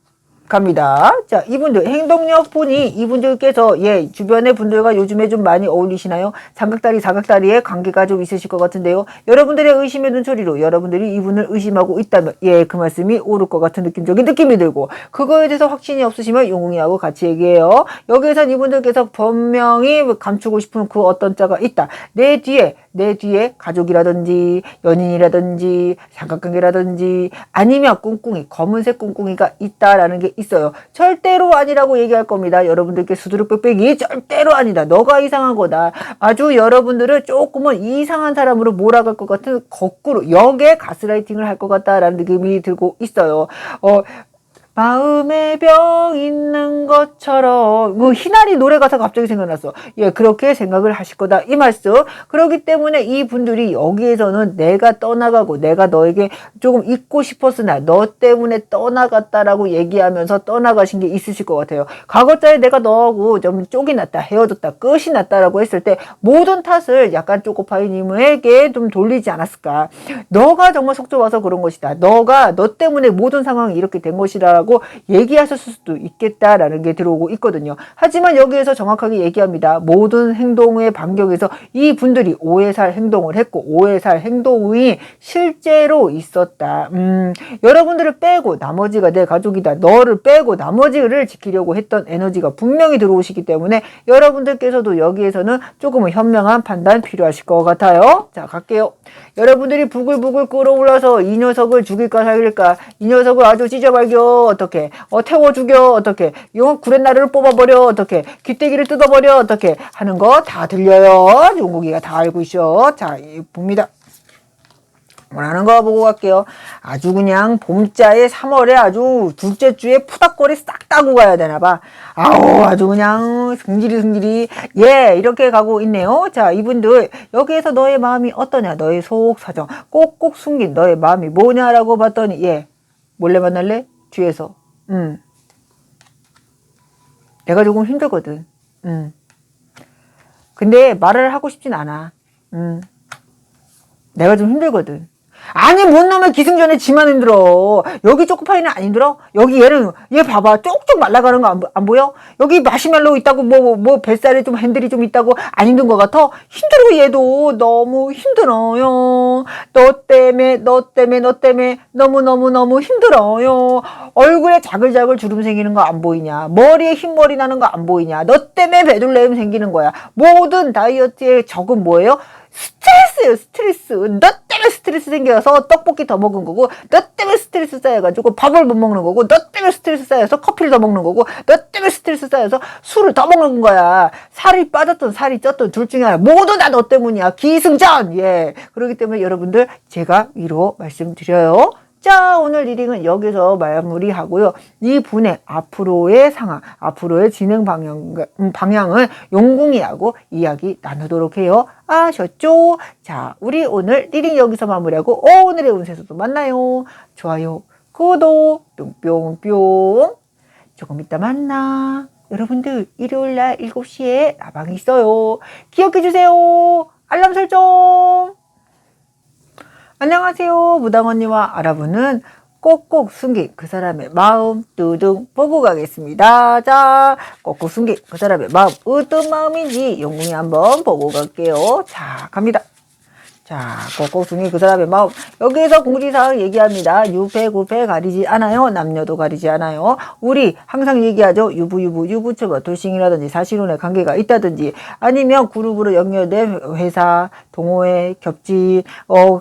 갑니다. 자, 이분들 행동력 보니 이분들께서 주변의 분들과 요즘에 좀 많이 어울리시나요? 사각다리에 관계가 좀 있으실 것 같은데요. 여러분들의 의심의 눈초리로 여러분들이 이분을 의심하고 있다면 그 말씀이 옳을 것 같은 느낌적인 느낌이 들고 그거에 대해서 확신이 없으시면 용궁이하고 같이 얘기해요. 여기에선 이분들께서 분명히 감추고 싶은 그 어떤 자가 있다. 내 뒤에 가족이라든지 연인이라든지 삼각관계라든지 아니면 꿍꿍이 검은색 꿍꿍이가 있다라는 게 있어요. 절대로 아니라고 얘기할 겁니다. 여러분들께 수두룩 빽빽이 절대로 아니다. 너가 이상한 거다. 아주 여러분들을 조금은 이상한 사람으로 몰아갈 것 같은 거꾸로 역에 가스라이팅을 할 것 같다라는 느낌이 들고 있어요. 마음에 병 있는 것처럼 희나리 노래 가사가 갑자기 생각났어. 그렇게 생각을 하실 거다 이 말씀. 그렇기 때문에 이분들이 여기에서는 내가 떠나가고 내가 너에게 조금 있고 싶었으나 너 때문에 떠나갔다라고 얘기하면서 떠나가신 게 있으실 것 같아요. 과거자에 내가 너하고 좀 쪽이 났다, 헤어졌다, 끝이 났다라고 했을 때 모든 탓을 약간 쪼꼬파이님에게 좀 돌리지 않았을까. 너가 정말 속 좁아서 그런 것이다. 너 때문에 모든 상황이 이렇게 된 것이라고 얘기하셨을 수도 있겠다라는 게 들어오고 있거든요. 하지만 여기에서 정확하게 얘기합니다. 모든 행동의 반경에서 이분들이 오해 살 행동을 했고 오해 살 행동이 실제로 있었다. 여러분들을 빼고 나머지가 내 가족이다. 너를 빼고 나머지를 지키려고 했던 에너지가 분명히 들어오시기 때문에 여러분들께서도 여기에서는 조금은 현명한 판단 필요하실 것 같아요. 자, 갈게요. 여러분들이 부글부글 끓어올라서 이 녀석을 죽일까 살릴까, 이 녀석을 아주 찢어발겨 어떻게, 태워 죽여 어떻게, 이거 구렛나루를 뽑아버려 어떻게, 귀때기를 뜯어버려 어떻게 하는 거 다 들려요. 용궁이가 다 알고 있어. 자, 봅니다. 원하는 거 보고 갈게요. 아주 그냥 봄자의 3월에 아주 둘째 주에 푸닥거리 싹 따고 가야 되나봐. 아주 그냥 승질이 이렇게 가고 있네요. 자, 이분들 여기에서 너의 마음이 어떠냐, 너의 속 사정 꼭꼭 숨긴 너의 마음이 뭐냐라고 봤더니 몰래 만날래? 뒤에서 내가 조금 힘들거든. 근데 말을 하고 싶진 않아. 내가 좀 힘들거든. 아니, 뭔 놈의 기승전에 지만 힘들어. 여기 초코파이는 안 힘들어? 여기 얘 봐봐. 쪽쪽 말라가는 거 안 보여? 여기 마시멜로 있다고, 뱃살에 좀 핸들이 좀 있다고 안 힘든 것 같아? 힘들어, 얘도. 너무 힘들어요. 너 때문에 너무 힘들어요. 얼굴에 자글자글 주름 생기는 거 안 보이냐? 머리에 흰머리 나는 거 안 보이냐? 너 때문에 배둘레임 생기는 거야. 모든 다이어트의 적은 뭐예요? 스트레스예요, 스트레스. 너 때문에 스트레스 생겨서 떡볶이 더 먹은 거고, 너 때문에 스트레스 쌓여가지고 밥을 못 먹는 거고, 너 때문에 스트레스 쌓여서 커피를 더 먹는 거고, 너 때문에 스트레스 쌓여서 술을 더 먹는 거야. 살이 빠졌든 살이 쪘든 둘 중에 하나. 모두 다 너 때문이야. 기승전! 그렇기 때문에 여러분들 제가 위로 말씀드려요. 자, 오늘 리딩은 여기서 마무리하고요. 이 분의 앞으로의 상황, 앞으로의 진행 방향을 용궁이하고 이야기 나누도록 해요. 아셨죠? 자, 우리 오늘 리딩 여기서 마무리하고 오늘의 운세에서도 만나요. 좋아요, 구독, 뿅뿅뿅. 조금 이따 만나. 여러분들 일요일날 7시에 라방이 있어요. 기억해주세요. 알람 설정. 안녕하세요. 무당언니와 알아보는 꼭꼭 숨긴 그 사람의 마음 뚜둥 보고 가겠습니다. 자, 꼭꼭 숨긴 그 사람의 마음 어떤 마음인지 용궁이 한번 보고 갈게요. 자, 갑니다. 자, 꼭꼭숭이 그 사람의 마음. 여기에서 공지사항 얘기합니다. 유패, 구패 가리지 않아요. 남녀도 가리지 않아요. 우리 항상 얘기하죠. 유부초보, 돌싱이라든지 사실혼의 관계가 있다든지 아니면 그룹으로 연결된 회사, 동호회, 겹친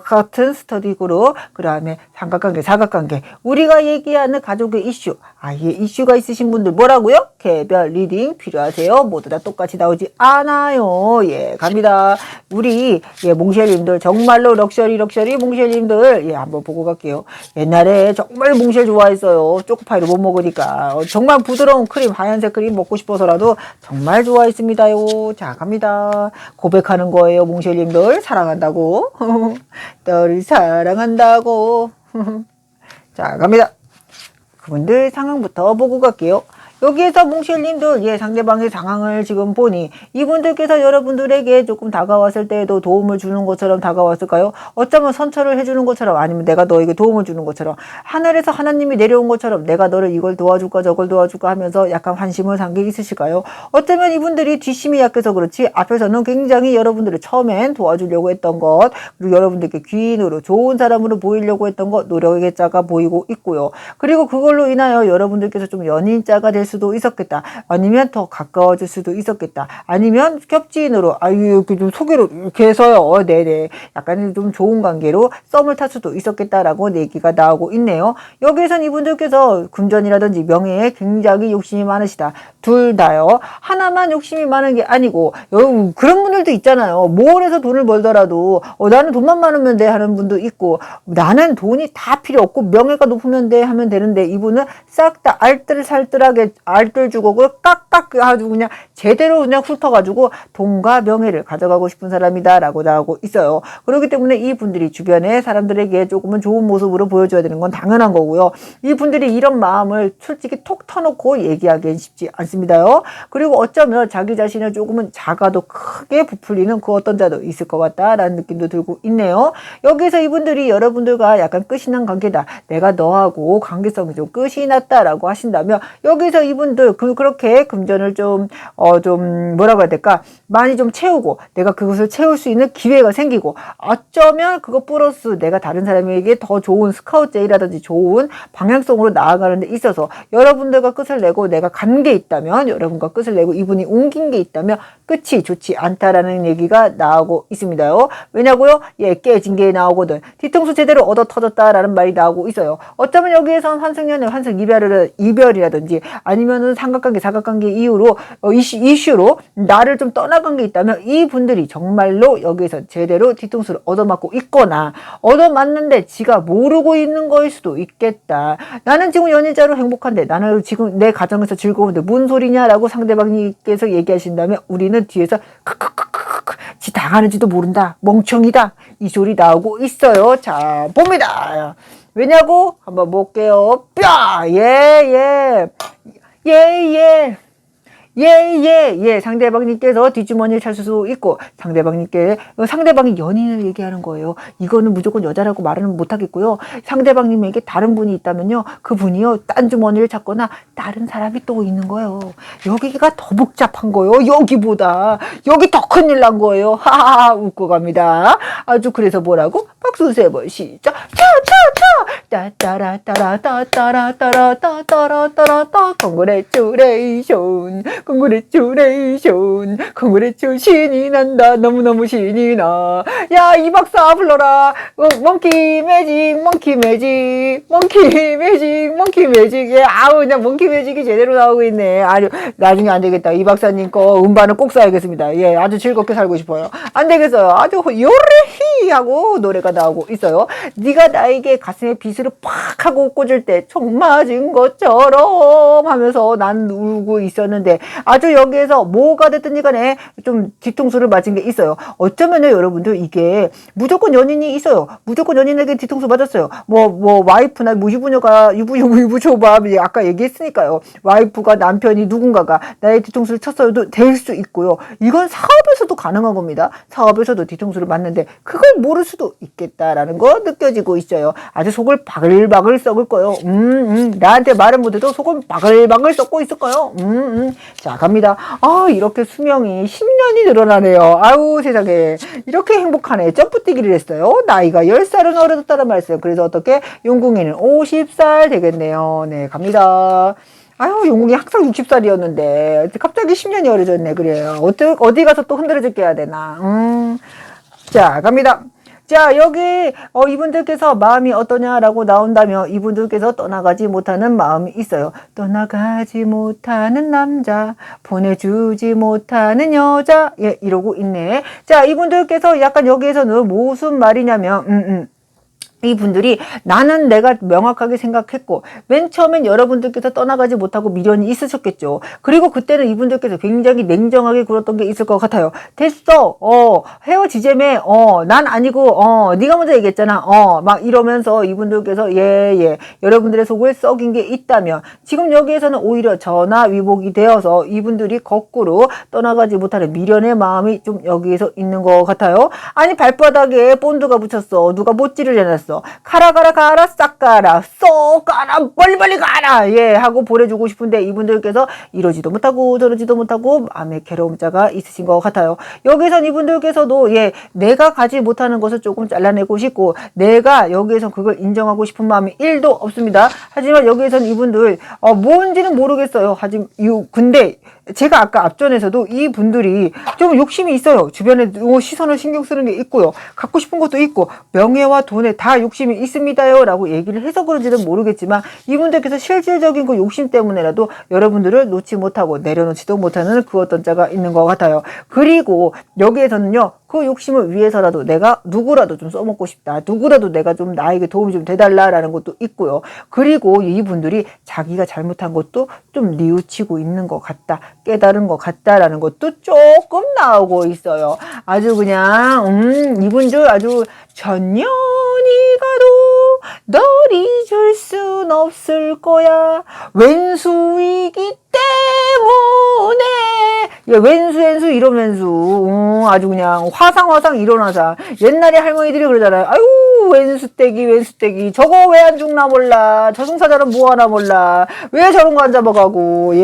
같은 스터디 그룹, 그 다음에 삼각관계, 사각관계. 우리가 얘기하는 가족의 이슈. 아예 이슈가 있으신 분들 뭐라고요? 개별 리딩 필요하세요? 모두 다 똑같이 나오지 않아요. 예, 갑니다. 우리 몽쉘님들 정말로 럭셔리 몽쉘님들 한번 보고 갈게요. 옛날에 정말 몽쉘 좋아했어요. 초코파이를 못 먹으니까 정말 부드러운 크림, 하얀색 크림 먹고 싶어서라도 정말 좋아했습니다요. 자, 갑니다. 고백하는 거예요. 몽쉘님들 사랑한다고. 너를 사랑한다고. 자, 갑니다. 그분들 상황부터 보고 갈게요. 여기에서 몽쉘님들 상대방의 상황을 지금 보니 이분들께서 여러분들에게 조금 다가왔을 때에도 도움을 주는 것처럼 다가왔을까요? 어쩌면 선처를 해주는 것처럼 아니면 내가 너에게 도움을 주는 것처럼 하늘에서 하나님이 내려온 것처럼 내가 너를 이걸 도와줄까 저걸 도와줄까 하면서 약간 환심을 산 게 있으실까요? 어쩌면 이분들이 뒷심이 약해서 그렇지 앞에서는 굉장히 여러분들을 처음엔 도와주려고 했던 것 그리고 여러분들께 귀인으로 좋은 사람으로 보이려고 했던 것 노력의 자가 보이고 있고요. 그리고 그걸로 인하여 여러분들께서 좀 연인자가 될 수도 있었겠다. 아니면 더 가까워질 수도 있었겠다. 아니면 겹지인으로 이렇게 좀 소개로 이렇게 해서요. 네네. 약간 좀 좋은 관계로 썸을 탈 수도 있었겠다라고 얘기가 나오고 있네요. 여기에선 이분들께서 금전이라든지 명예에 굉장히 욕심이 많으시다. 둘 다요. 하나만 욕심이 많은 게 아니고 여러분 그런 분들도 있잖아요. 뭘 해서 돈을 벌더라도 나는 돈만 많으면 돼 하는 분도 있고 나는 돈이 다 필요 없고 명예가 높으면 돼 하면 되는데 이분은 싹 다 알뜰살뜰하게 알뜰주걱을 깍깍 아주 그냥 제대로 그냥 훑어가지고 돈과 명예를 가져가고 싶은 사람이다라고 나오고 있어요. 그렇기 때문에 이분들이 주변의 사람들에게 조금은 좋은 모습으로 보여줘야 되는 건 당연한 거고요. 이분들이 이런 마음을 솔직히 톡 터놓고 얘기하기엔 쉽지 않습니다요. 그리고 어쩌면 자기 자신을 조금은 작아도 크게 부풀리는 그 어떤 자도 있을 것 같다라는 느낌도 들고 있네요. 여기서 이분들이 여러분들과 약간 끝이 난 관계다. 내가 너하고 관계성이 좀 끝이 났다라고 하신다면 여기서 이분들 그렇게 금전을 좀 뭐라고 해야 될까 많이 좀 채우고 내가 그것을 채울 수 있는 기회가 생기고 어쩌면 그것 플러스 내가 다른 사람에게 더 좋은 스카우트제이라든지 좋은 방향성으로 나아가는 데 있어서 여러분들과 끝을 내고 내가 간 게 있다면 여러분과 끝을 내고 이분이 옮긴 게 있다면 끝이 좋지 않다라는 얘기가 나오고 있습니다요. 왜냐고요? 깨진 게 나오거든. 뒤통수 제대로 얻어 터졌다라는 말이 나오고 있어요. 어쩌면 여기에선 환승연애, 환승 이별이라든지 아니면은 삼각관계, 사각관계 이후로 이슈로 나를 좀 떠나간 게 있다면 이분들이 정말로 여기에서 제대로 뒤통수를 얻어맞고 있거나 얻어맞는데 지가 모르고 있는 거일 수도 있겠다. 나는 지금 연인자로 행복한데 나는 지금 내 가정에서 즐거운데 뭔 소리냐라고 상대방님께서 얘기하신다면 우리는 뒤에서 크크크크크 지 당하는지도 모른다. 멍청이다. 이 소리 나오고 있어요. 자, 봅니다. 왜냐고? 한번 볼게요. 뼈! 상대방님께서 뒷주머니를 찾을 수 있고, 상대방이 연인을 얘기하는 거예요. 이거는 무조건 여자라고 말은 못하겠고요. 상대방님에게 다른 분이 있다면요. 그분이요, 딴 주머니를 찾거나 다른 사람이 또 있는 거예요. 여기가 더 복잡한 거예요. 여기보다. 여기 더 큰일 난 거예요. 하하하, 웃고 갑니다. 아주 그래서 뭐라고? 박수 3번 시작. 따따라따라따따라따라따라따라따라 Congratulation 신이 난다. 너무너무 신이 나. 야, 이 박사 불러라. 몽키 매직. 예, 그냥 몽키 매직이 제대로 나오고 있네. 아주 나중에 안 되겠다. 이 박사님 거 음반을 꼭 사야겠습니다. 예, 아주 즐겁게 살고 싶어요. 안 되겠어요. 아주 요레히 하고 노래가 나오고 있어요. 네가 나에게 가슴에 비수를 팍 하고 꽂을 때 총 맞은 것처럼 하면서 난 울고 있었는데 아주 여기에서 뭐가 됐든지 간에 좀 뒤통수를 맞은 게 있어요. 어쩌면요 여러분들 이게 무조건 연인이 있어요. 무조건 연인에게 뒤통수 맞았어요. 뭐 와이프나 유부녀가 유부초밥 아까 얘기했으니까요. 와이프가 남편이 누군가가 나의 뒤통수를 쳤어도 될 수 있고요. 이건 사업에서도 가능한 겁니다. 사업에서도 뒤통수를 맞는데 그걸 모를 수도 있겠다라는 거 느껴지고 있어요. 아주 속을 바글바글 썩을 거요. 나한테 말은 못해도 속은 바글바글 썩고 있을 거요. 자, 갑니다. 이렇게 수명이 10년이 늘어나네요. 아유, 세상에. 이렇게 행복하네. 점프뛰기를 했어요. 나이가 10살은 어려졌다는 말씀. 그래서 어떻게? 용궁이는 50살 되겠네요. 네, 갑니다. 아유, 용궁이 항상 60살이었는데 갑자기 10년이 어려졌네. 그래요. 어디 가서 또 흔들어줄게 해야 되나. 자, 갑니다. 자, 여기 이분들께서 마음이 어떠냐라고 나온다면 이분들께서 떠나가지 못하는 마음이 있어요. 떠나가지 못하는 남자, 보내주지 못하는 여자. 예, 이러고 있네. 자, 이분들께서 약간 여기에서는 무슨 말이냐면 이분들이 나는 내가 명확하게 생각했고 맨 처음엔 여러분들께서 떠나가지 못하고 미련이 있으셨겠죠. 그리고 그때는 이분들께서 굉장히 냉정하게 굴었던 게 있을 것 같아요. 됐어. 헤어지자며. 난 아니고 네가 먼저 얘기했잖아. 막 이러면서 이분들께서 여러분들의 속을 썩인 게 있다면 지금 여기에서는 오히려 전화위복이 되어서 이분들이 거꾸로 떠나가지 못하는 미련의 마음이 좀 여기에서 있는 것 같아요. 아니 발바닥에 본드가 붙였어. 누가 못질을 해놨어. 가라 싹 가라 쏙 가라 빨리 가라 하고 보내주고 싶은데 이분들께서 이러지도 못하고 저러지도 못하고 마음에 괴로움 자가 있으신 것 같아요. 여기선 이분들께서도 내가 가지 못하는 것을 조금 잘라내고 싶고 내가 여기에서 그걸 인정하고 싶은 마음이 1도 없습니다. 하지만 여기에선 이분들 뭔지는 모르겠어요. 근데 제가 아까 앞전에서도 이 분들이 좀 욕심이 있어요. 주변에 시선을 신경 쓰는 게 있고요. 갖고 싶은 것도 있고 명예와 돈에 다 욕심이 있습니다요 라고 얘기를 해서 그런지는 모르겠지만 이분들께서 실질적인 그 욕심 때문에라도 여러분들을 놓지 못하고 내려놓지도 못하는 그 어떤 자가 있는 것 같아요. 그리고 여기에서는요. 그 욕심을 위해서라도 내가 누구라도 좀 써먹고 싶다. 누구라도 내가 좀 나에게 도움이 좀 돼달라라는 것도 있고요. 그리고 이분들이 자기가 잘못한 것도 좀 뉘우치고 있는 것 같다. 깨달은 것 같다라는 것도 조금 나오고 있어요. 아주 그냥 이분들 아주 천년이 가도 널 잊을 순 없을 거야. 왼수이기 때문에 왼수 이러면서 아주 그냥 화상 일어나자. 옛날에 할머니들이 그러잖아요. 아유 왼수떼기 저거 왜 안 죽나 몰라. 저승사자는 뭐하나 몰라. 왜 저런 거 안 잡아가고.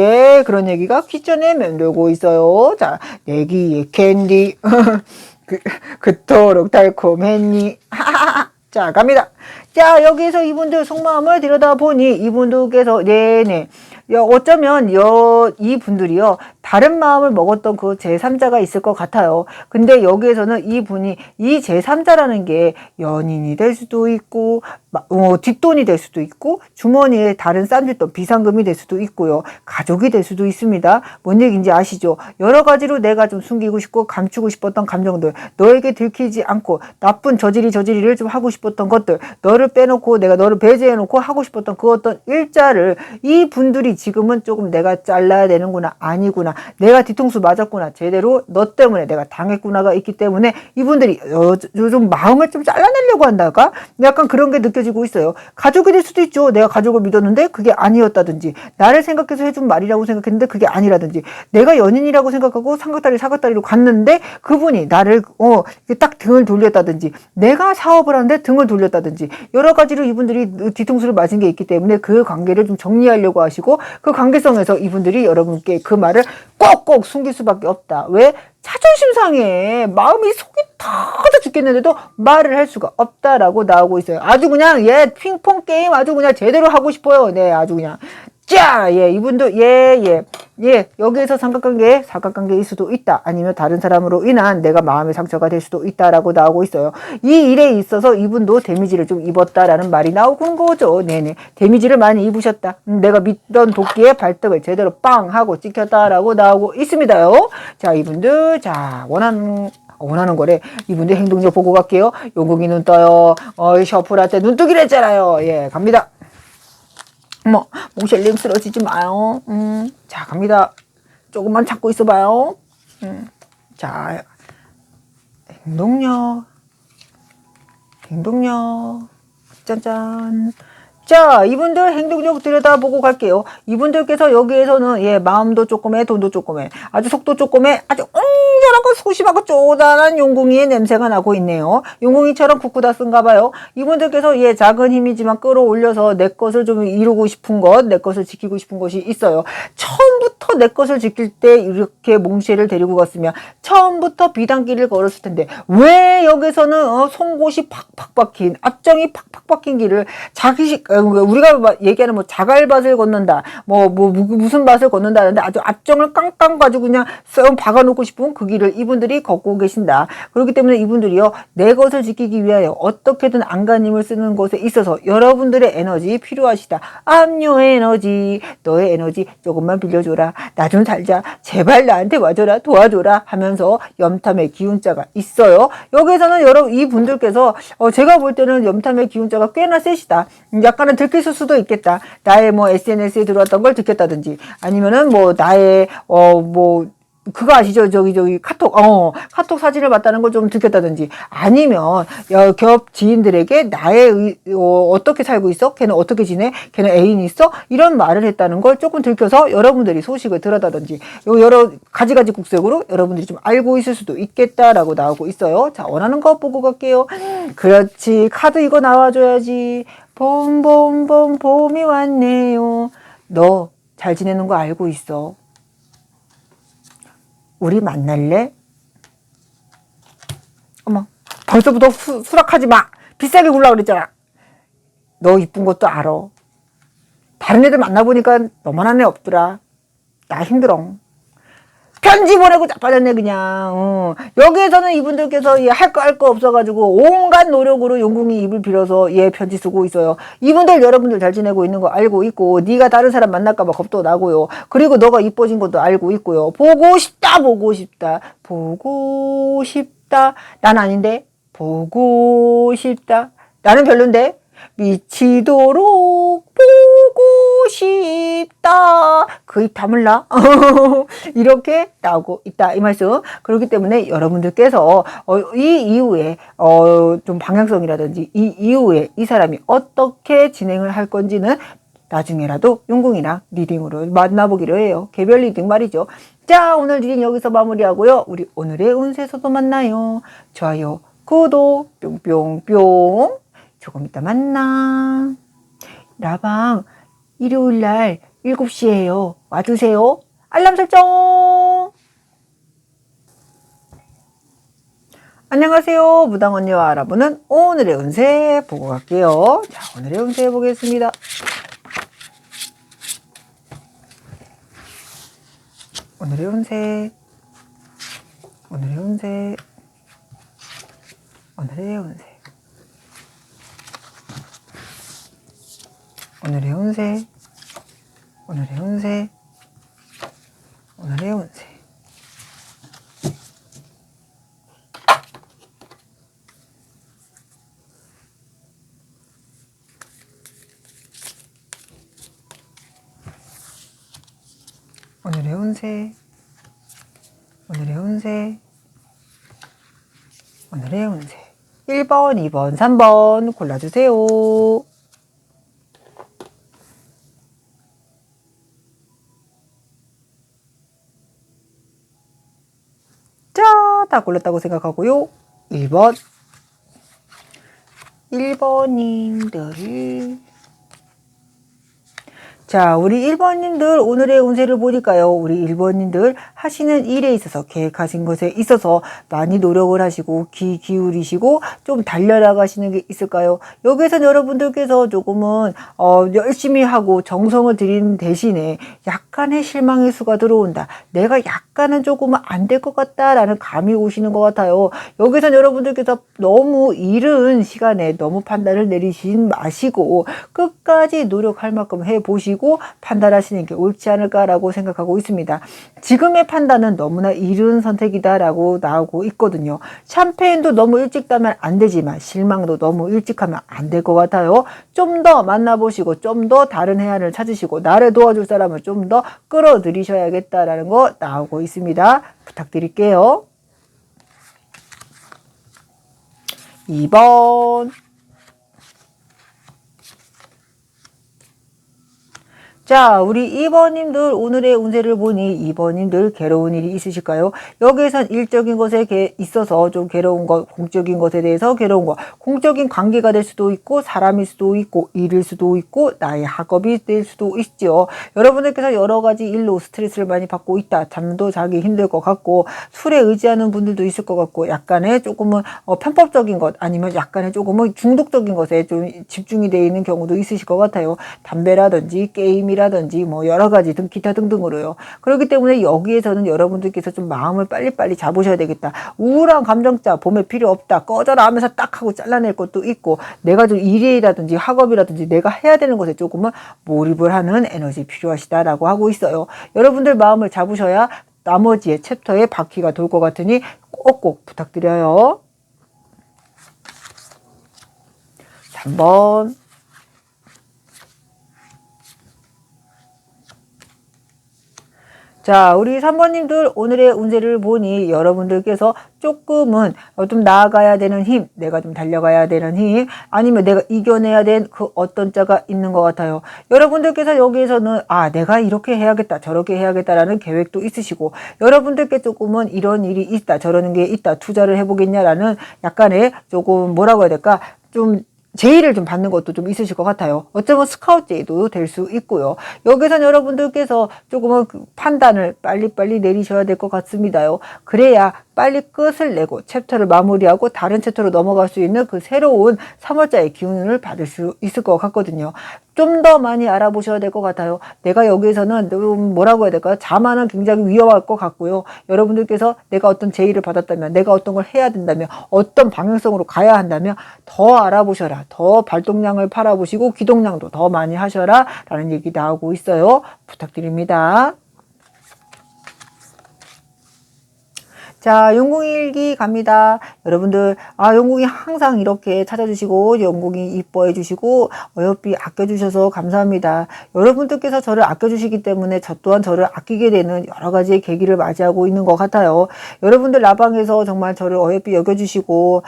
그런 얘기가 퀴전에 맴돌고 있어요. 자, 내기의 캔디 그토록 달콤했니. 자, 갑니다. 자, 여기서 이분들 속마음을 들여다보니 이분들께서 어쩌면 이분들이요 다른 마음을 먹었던 그 제3자가 있을 것 같아요. 근데 여기에서는 이분이 이 제3자라는 게 연인이 될 수도 있고 뒷돈이 될 수도 있고 주머니에 다른 싼짓돈 비상금이 될 수도 있고요. 가족이 될 수도 있습니다. 뭔 얘기인지 아시죠? 여러 가지로 내가 좀 숨기고 싶고 감추고 싶었던 감정들 너에게 들키지 않고 나쁜 저지리를 좀 하고 싶었던 것들 너를 빼놓고 내가 너를 배제해놓고 하고 싶었던 그 어떤 일자를 이 분들이 지금은 조금 내가 잘라야 되는구나 아니구나 내가 뒤통수 맞았구나 제대로 너 때문에 내가 당했구나가 있기 때문에 이분들이 좀 마음을 좀 잘라내려고 한달까? 약간 그런 게 느껴지고 있어요. 가족이 될 수도 있죠. 내가 가족을 믿었는데 그게 아니었다든지 나를 생각해서 해준 말이라고 생각했는데 그게 아니라든지 내가 연인이라고 생각하고 사각다리로 갔는데 그분이 나를 딱 등을 돌렸다든지 내가 사업을 하는데 등을 돌렸다든지 여러 가지로 이분들이 뒤통수를 맞은 게 있기 때문에 그 관계를 좀 정리하려고 하시고 그 관계성에서 이분들이 여러분께 그 말을 꼭꼭 숨길 수밖에 없다. 왜? 자존심 상해. 마음이 속이 터져 죽겠는데도 말을 할 수가 없다라고 나오고 있어요. 아주 그냥 핑퐁 게임 아주 그냥 제대로 하고 싶어요. 네, 아주 그냥 짜! 이분도 여기에서 사각관계일 수도 있다. 아니면 다른 사람으로 인한 내가 마음의 상처가 될 수도 있다라고 나오고 있어요. 이 일에 있어서 이분도 데미지를 좀 입었다라는 말이 나오는 거죠. 네네. 데미지를 많이 입으셨다. 내가 믿던 도끼의 발등을 제대로 빵 하고 찍혔다라고 나오고 있습니다요. 자, 이분들, 원하는 거래. 이분들 행동력 보고 갈게요. 용궁이 눈 떠요. 셔플한테 눈 뜨기로 했잖아요. 갑니다. 몽쉘님 쓰러지지 마요. 자, 갑니다. 조금만 참고 있어봐요. 자, 행동력. 짠짠. 자, 이분들 행동력 들여다보고 갈게요. 이분들께서 여기에서는 마음도 조금해, 돈도 조금해, 아주 속도 조금해, 아주 웅장하고 소심하고 쪼잔한 용궁이의 냄새가 나고 있네요. 용궁이처럼 쿠쿠다스인가 봐요. 이분들께서 작은 힘이지만 끌어올려서 내 것을 좀 이루고 싶은 것, 내 것을 지키고 싶은 것이 있어요. 처음부터 내 것을 지킬 때 이렇게 몽쉘을 데리고 갔으면 처음부터 비단길을 걸었을 텐데 왜 여기서는 송곳이 팍팍 박힌, 앞정이 팍팍 박힌 길을 우리가 얘기하는 자갈밭을 걷는다, 무슨 밭을 걷는다 하는데 아주 앞정을 깡깡 가지고 그냥 썩 박아놓고 싶은 그 길을 이분들이 걷고 계신다. 그렇기 때문에 이분들이요, 내 것을 지키기 위하여 어떻게든 안간힘을 쓰는 것에 있어서 여러분들의 에너지 필요하시다. 압류 에너지, 너의 에너지 조금만 빌려줘라. 나 좀 살자. 제발 나한테 와줘라. 도와줘라 하면서 염탐의 기운자가 있어요. 여기서는 이분들께서 제가 볼 때는 염탐의 기운자가 꽤나 세시다. 약간은 들켰을 수도 있겠다. 나의 SNS에 들어왔던 걸 들켰다든지, 아니면은 나의 그거 아시죠? 저기 카톡 사진을 봤다는 걸 좀 들켰다든지, 아니면 겹 지인들에게 나의 어떻게 살고 있어? 걔는 어떻게 지내? 걔는 애인 있어? 이런 말을 했다는 걸 조금 들켜서 여러분들이 소식을 들었다든지, 여러 가지 국색으로 여러분들이 좀 알고 있을 수도 있겠다라고 나오고 있어요. 자, 원하는 거 보고 갈게요. 그렇지, 카드 이거 나와줘야지. 봄이 왔네요. 너 잘 지내는 거 알고 있어. 우리 만날래? 어머, 벌써부터 수락하지 마. 비싸게 굴라고 그랬잖아. 너 이쁜 것도 알아. 다른 애들 만나보니까 너만한 애 없더라. 나 힘들어. 편지 보내고 자빠졌네 그냥. 여기에서는 이분들께서 할 거 없어가지고 온갖 노력으로 용궁이 입을 빌어서 편지 쓰고 있어요. 이분들 여러분들 잘 지내고 있는 거 알고 있고, 네가 다른 사람 만날까봐 겁도 나고요. 그리고 너가 이뻐진 것도 알고 있고요. 보고 싶다. 난 아닌데 보고 싶다. 나는 별론데 미치도록 보고 싶다. 그 입 다물라. 이렇게 나오고 있다 이 말씀. 그렇기 때문에 여러분들께서 이 이후에 좀 방향성이라든지 이 이후에 이 사람이 어떻게 진행을 할 건지는 나중에라도 용궁이랑 리딩으로 만나보기로 해요. 개별 리딩 말이죠. 자, 오늘 리딩 여기서 마무리하고요. 우리 오늘의 운세에서도 만나요. 좋아요, 구독 뿅뿅뿅. 조금 이따 만나. 라방 일요일날 7시에요. 와주세요. 알람 설정. 안녕하세요. 무당언니와 알아보는 오늘의 운세 보고 갈게요. 자, 오늘의 운세 보겠습니다. 오늘의 운세. 오늘의 운세. 오늘의 운세. 오늘의 운세. 오늘의 운세. 오늘의 운세. 오늘의 운세. 오늘의 운세. 오늘의 운세. 1번, 2번, 3번 골라주세요. 자, 다 골랐다고 생각하고요. 1번. 1번님들. 자, 우리 1번님들 오늘의 운세를 보니까요. 우리 1번님들 하시는 일에 있어서, 계획하신 것에 있어서 많이 노력을 하시고 귀 기울이시고 좀 달려나가시는 게 있을까요? 여기서 여러분들께서 조금은 열심히 하고 정성을 들인 대신에 약간의 실망의 수가 들어온다. 내가 약간은 조금은 안 될 것 같다라는 감이 오시는 것 같아요. 여기서 여러분들께서 너무 이른 시간에 너무 판단을 내리신 마시고 끝까지 노력할 만큼 해보시고 판단하시는 게 옳지 않을까라고 생각하고 있습니다. 지금의 판단은 너무나 이른 선택이다라고 나오고 있거든요. 샴페인도 너무 일찍 따면 안 되지만 실망도 너무 일찍 하면 안 될 것 같아요. 좀 더 만나보시고 좀 더 다른 해안을 찾으시고 나를 도와줄 사람을 좀 더 끌어들이셔야겠다라는 거 나오고 있습니다. 부탁드릴게요. 2번. 자, 우리 2번님들 오늘의 운세를 보니 2번님들 괴로운 일이 있으실까요? 여기에선 일적인 것에 있어서 좀 괴로운 것, 공적인 것에 대해서 괴로운 것, 공적인 관계가 될 수도 있고 사람일 수도 있고 일일 수도 있고 나의 학업이 될 수도 있죠. 여러분들께서 여러 가지 일로 스트레스를 많이 받고 있다. 잠도 자기 힘들 것 같고 술에 의지하는 분들도 있을 것 같고 약간의 조금은 편법적인 것 아니면 약간의 조금은 중독적인 것에 좀 집중이 되어 있는 경우도 있으실 것 같아요. 담배라든지 게임이라든지 뭐 여러 가지 등 기타 등등으로요. 그렇기 때문에 여기에서는 여러분들께서 좀 마음을 빨리빨리 잡으셔야 되겠다. 우울한 감정자 봄에 필요 없다. 꺼져라 하면서 딱 하고 잘라낼 것도 있고 내가 좀 일이라든지 학업이라든지 내가 해야 되는 것에 조금은 몰입을 하는 에너지 필요하시다라고 하고 있어요. 여러분들 마음을 잡으셔야 나머지의 챕터에 바퀴가 돌 것 같으니 꼭꼭 부탁드려요. 3번. 자, 우리 3번님들 오늘의 운세를 보니 여러분들께서 조금은 좀 나아가야 되는 힘, 내가 좀 달려가야 되는 힘, 아니면 내가 이겨내야 된 그 어떤 자가 있는 것 같아요. 여러분들께서 여기에서는 내가 이렇게 해야겠다, 저렇게 해야겠다라는 계획도 있으시고 여러분들께 조금은 이런 일이 있다, 저런 게 있다, 투자를 해보겠냐라는 약간의 조금 뭐라고 해야 될까? 좀 제의를 좀 받는 것도 좀 있으실 것 같아요. 어쩌면 스카우트 제의도 될 수 있고요. 여기선 여러분들께서 조금은 판단을 빨리빨리 내리셔야 될 것 같습니다요. 그래야 빨리 끝을 내고 챕터를 마무리하고 다른 챕터로 넘어갈 수 있는 그 새로운 3월자의 기운을 받을 수 있을 것 같거든요. 좀 더 많이 알아보셔야 될 것 같아요. 내가 여기에서는 좀 뭐라고 해야 될까요? 자만은 굉장히 위험할 것 같고요. 여러분들께서 내가 어떤 제의를 받았다면, 내가 어떤 걸 해야 된다면, 어떤 방향성으로 가야 한다면 더 알아보셔라. 더 발동량을 팔아보시고 기동량도 더 많이 하셔라. 라는 얘기도 하고 있어요. 부탁드립니다. 자, 용궁일기 갑니다. 여러분들, 용궁이 항상 이렇게 찾아주시고, 용궁이 이뻐해 주시고, 어여삐 아껴주셔서 감사합니다. 여러분들께서 저를 아껴주시기 때문에 저 또한 저를 아끼게 되는 여러 가지의 계기를 맞이하고 있는 것 같아요. 여러분들 라방에서 정말 저를 어여삐 여겨주시고,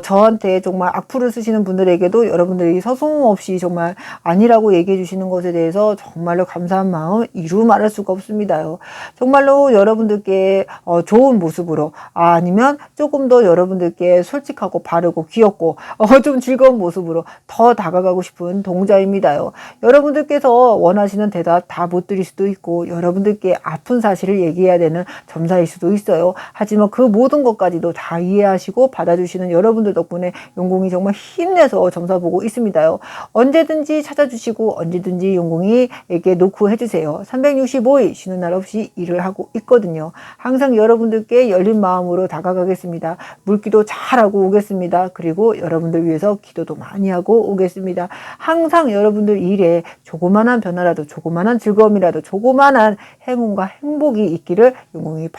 저한테 정말 악플을 쓰시는 분들에게도 여러분들이 서슴없이 정말 아니라고 얘기해 주시는 것에 대해서 정말로 감사한 마음 이루 말할 수가 없습니다요. 정말로 여러분들께 좋은 모습으로 아니면 조금 더 여러분들께 솔직하고 바르고 귀엽고 좀 즐거운 모습으로 더 다가가고 싶은 동자입니다요. 여러분들께서 원하시는 대답 다 못 드릴 수도 있고 여러분들께 아픈 사실을 얘기해야 되는 점사일 수도 있어요. 하지만 그 모든 것까지도 다 이해하시고 받아주시는 여러분들 덕분에 용궁이 정말 힘내서 점사 보고 있습니다요. 언제든지 찾아주시고 언제든지 용궁이에게 노크해주세요. 365일 쉬는 날 없이 일을 하고 있거든요. 항상 여러분들께 열린 마음으로 다가가겠습니다. 물기도 잘하고 오겠습니다. 그리고 여러분들 위해서 기도도 많이 하고 오겠습니다. 항상 여러분들 일에 조그만한 변화라도 조그만한 즐거움이라도 조그만한 행운과 행복이 있기를 용궁이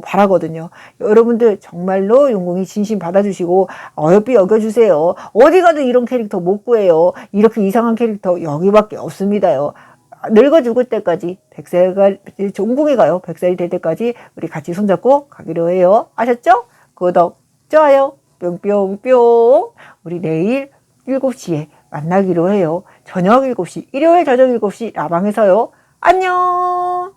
바라거든요. 여러분들 정말로 용궁이 진심 받아주시고 어여삐 여겨주세요. 어디 가도 이런 캐릭터 못 구해요. 이렇게 이상한 캐릭터 여기밖에 없습니다요. 늙어 죽을 때까지 100살가 종궁이 가요. 100살이 될 때까지 우리 같이 손잡고 가기로 해요. 아셨죠? 구독, 좋아요, 뿅뿅뿅. 우리 내일 7시에 만나기로 해요. 저녁 7시, 일요일 저녁 7시 라방에서요. 안녕.